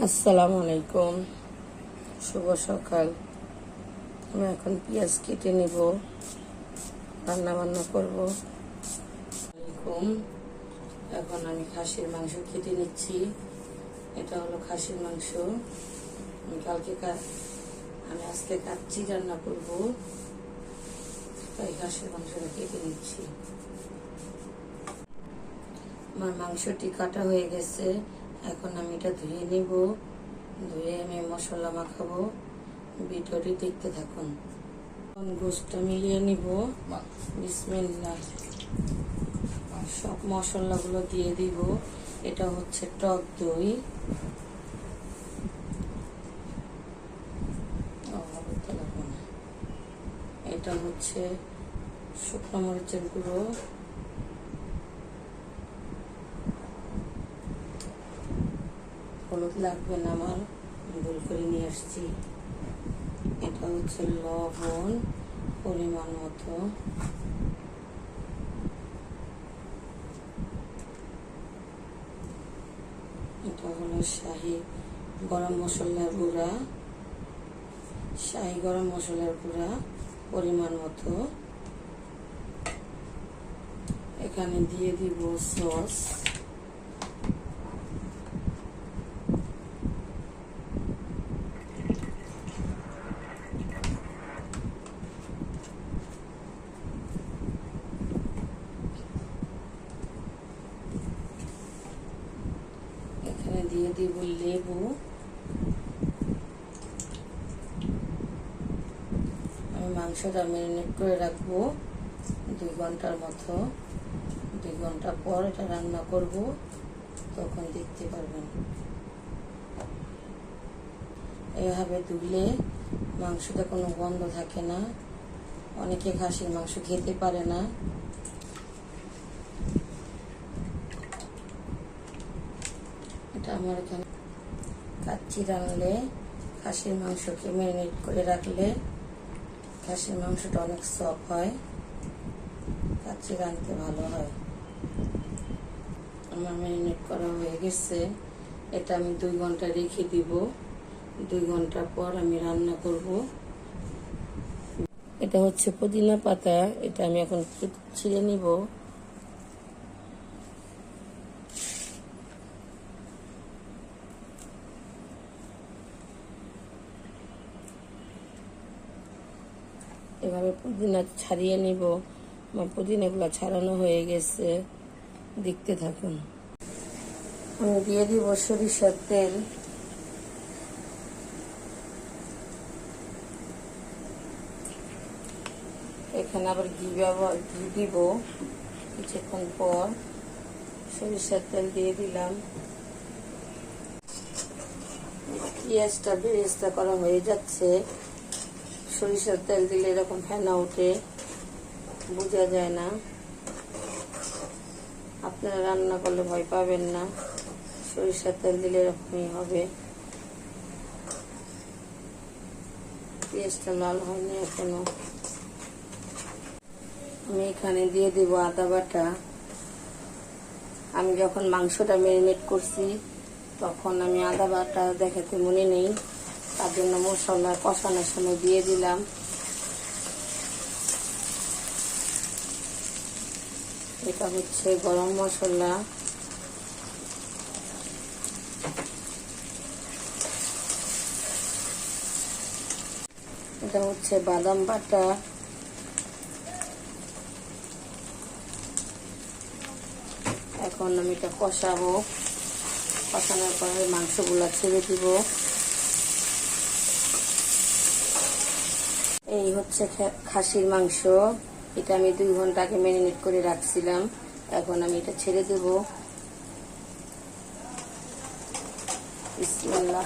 আসসালামু আলাইকুম, শুভ সকাল। আমি এখন পেঁয়াজ কেটে নিব, রান্না বান্না করব। আলাইকুম, এখন আমি খাসির মাংস কেটে নিচ্ছি। এটা হলো খাসির মাংস। আমি আজকে কাচ্চি রান্না করব, তাই খাসির মাংসটা কেটে নিচ্ছি। আমার মাংসটি কাটা হয়ে গেছে, এখন আমি এটা ধুয়ে নিব। ধুয়ে আমি মশলা মাখাবো, ভিডিওটি দেখতে থাকুন। গোশতটা মিলিয়ে নিব। বিসমিল্লাহ, সব মশলাগুলো দিয়ে দিব। এটা হচ্ছে টক দই, এটা হচ্ছে শুকনো মরিচের গুঁড়ো, হলুদ লাগবে না, আমার ভুল করে নিয়ে আসছি। এটা হচ্ছে লবণ পরিমাণ মতো, এটা হলো শাহি গরম মশলার গুঁড়া, শাহি গরম মশলার গুঁড়া পরিমাণ মতো। এখানে দিয়ে দিব সস, এখানে দিয়ে দিব লেবু। আমি মাংসটা ম্যারিনেট করে রাখবো 2 ঘন্টার মতো। 2 ঘন্টা পর এটা রান্না করব, তখন দেখতে পারবেন। এভাবে ধুলে মাংসটা কোনো গন্ধ থাকে না। অনেকে খাসির মাংস খেতে পারে না। এটা আমার এখানে কাচ্চি রান্নলে, খাসির মাংসকে ম্যারিনেট করে রাখলে খাসির মাংসটা অনেক সফট হয়, কাচ্চি রাঁধতে ভালো হয়। আমার ম্যারিনেট করা হয়ে গেছে, এটা আমি 2 ঘন্টা রেখে দিব। 2 ঘন্টা পর আমি রান্না করব। এটা হচ্ছে পুদিনা পাতা, এটা আমি এখন ছিঁড়ে নিব। এভাবে পুদিনা ছাড়িয়ে নিব। আমার পুদিনাগুলো ছাড়ানো হয়ে গেছে, দেখতে থাকুন। আমি দিয়ে দিব সরিষার তেল। এখানে আবার ঘি দিব কিছুক্ষণ পর। সরিষার তেল দিয়ে দিলাম। পেঁয়াজটা বেরেস্তা করা হয়ে যাচ্ছে। সরিষার তেল দিলে এরকম ফেনা ওঠে, বোঝা যায় না। আপনারা রান্না করলে ভয় পাবেন না, সরিষার তেল দিলে এরকমই হবে। পেঁয়াজটা লাল হয়নি এখনো। আমি এখানে দিয়ে দিব আদা বাটা। আমি যখন মাংসটা ম্যারিনেট করছি তখন আমি আদা বাটা দেখাতে মনে নেই, তার জন্য মশলা কষানোর সময় দিয়ে দিলাম। এটা হচ্ছে গরম মশলা, এটা হচ্ছে বাদাম বাটা, এখন আমি এটা কষাবো। কষানোর পরে মাংসগুলা ছেড়ে দিব। এই হচ্ছে খাসির মাংস, এটা আমি 2 ঘন্টা আগে ম্যারিনেট করে রাখছিলাম। এখন আমি এটা ছেড়ে দেব। বিসমিল্লাহ,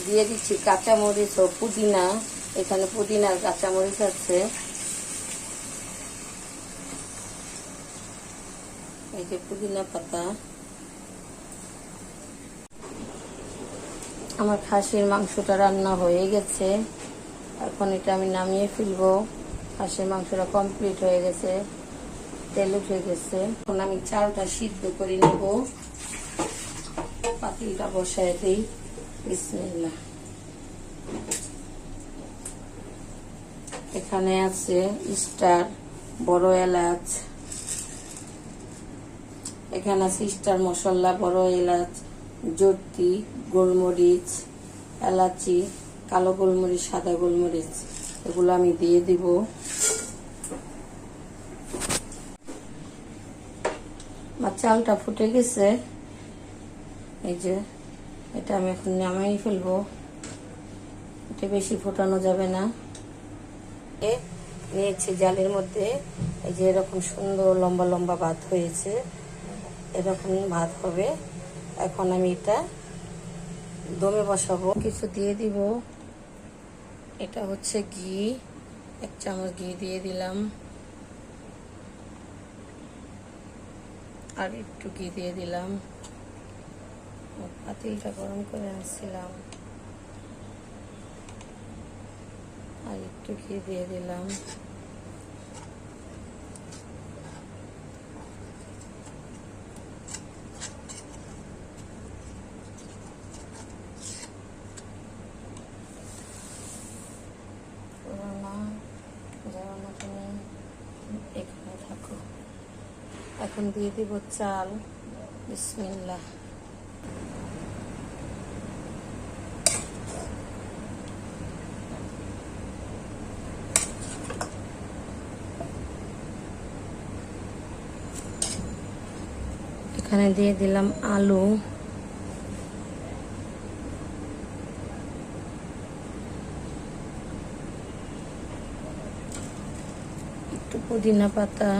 দিয়ে দিচ্ছি কাঁচামরিচ ও পুদিনা। এখানে পুদিনা আর কাঁচামরিচ আছে। এই যে পুদিনা পাতা। আমার খাসির মাংসটা রান্না হয়ে গেছে, এখন এটা আমি নামিয়ে ফেলবো। খাসির মাংসটা কমপ্লিট হয়ে গেছে, তেল উঠে গেছে। এখন আমি চালটা সিদ্ধ করে নেব। পাতিলটা বসায় দিই। বিসমিল্লাহ। এখানে আছে স্টার, বড় এলাচ, এখানে আছে স্টার মশলা, বড় এলাচ, জর্তি, গোলমরিচ, এলাচি, কালো গোলমরিচ, সাদা গোলমরিচ, এগুলো আমি দিয়ে দিব। আমার চালটা ফুটে গেছে, এই যে এটা আমি এখন নামাই ফেলবো। এটা বেশি ফোটানো যাবে না। নিয়েছি জালের মধ্যে, এই যে এরকম সুন্দর লম্বা লম্বা ভাত হয়েছে, এরকম ভাত হবে। এখন আমি এটা দমে বসাবো। কিছু দিয়ে দিব। এটা হচ্ছে ঘি, 1 চামচ ঘি দিয়ে দিলাম, আর একটু ঘি দিয়ে দিলাম। পাতিলটা গরম করে আনছিলাম, আর একটু ঘি দিয়ে দিলাম। তুমি এখানে থাকো। এখন দিয়ে দিব চাল। বিসমিল্লাহ। এখানে দিয়ে দিলাম আলু, একটু পুদিনা পাতা,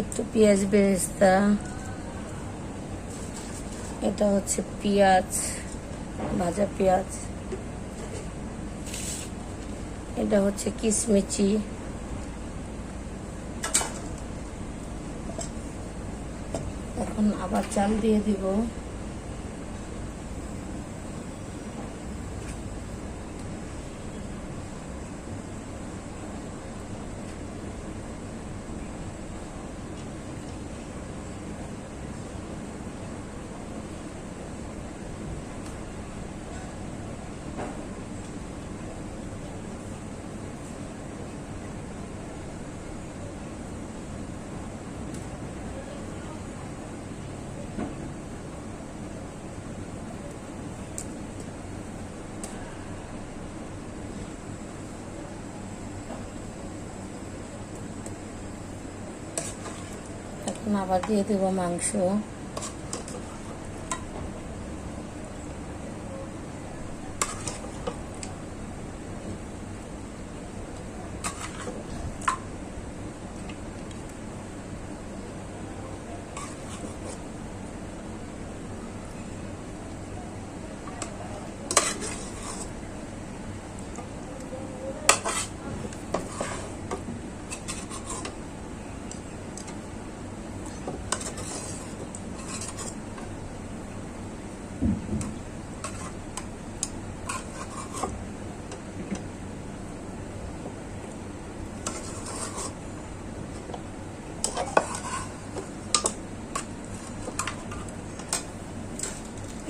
একটু পেঁয়াজ বেরেস্তা, এটা হচ্ছে পেঁয়াজ, ভাজা পেঁয়াজ, এটা হচ্ছে কিশমিচি, এখন আবার চাল দিয়ে দিব। এখন আবার দিয়ে দেব মাংস।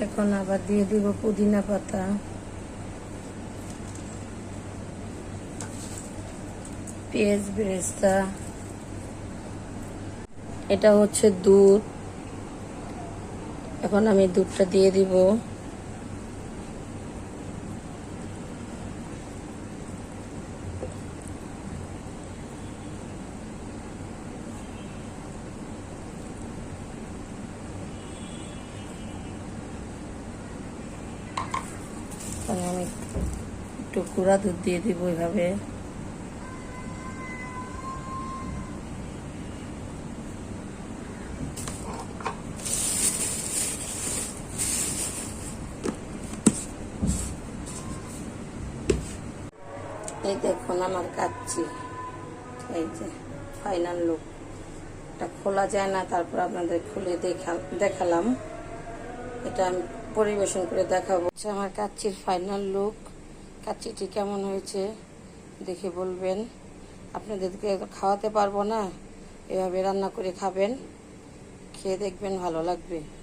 এখন আবার দিয়ে দিব পুদিনা পাতা, পেঁয়াজ বেরেস্তা, এটা হচ্ছে দুধ। এখন আমি দুধটা দিয়ে দিব। আমি একটু গুঁড়া দুধ দিয়ে দিব এভাবে। এই দেখুন আমার কাচ্চি, এই যে ফাইনাল লুক। এটা খোলা যায় না, তারপর আপনাদের খুলে দেখালাম। এটা আমি পরিবেশন করে দেখাবো। আমার কাচ্চির ফাইনাল লুক। কাচ্চিটি কেমন হয়েছে দেখে বলবেন। আপনাদেরকে খাওয়াতে পারবো না, এভাবে রান্না করে খাবেন, খেয়ে দেখবেন ভালো লাগবে।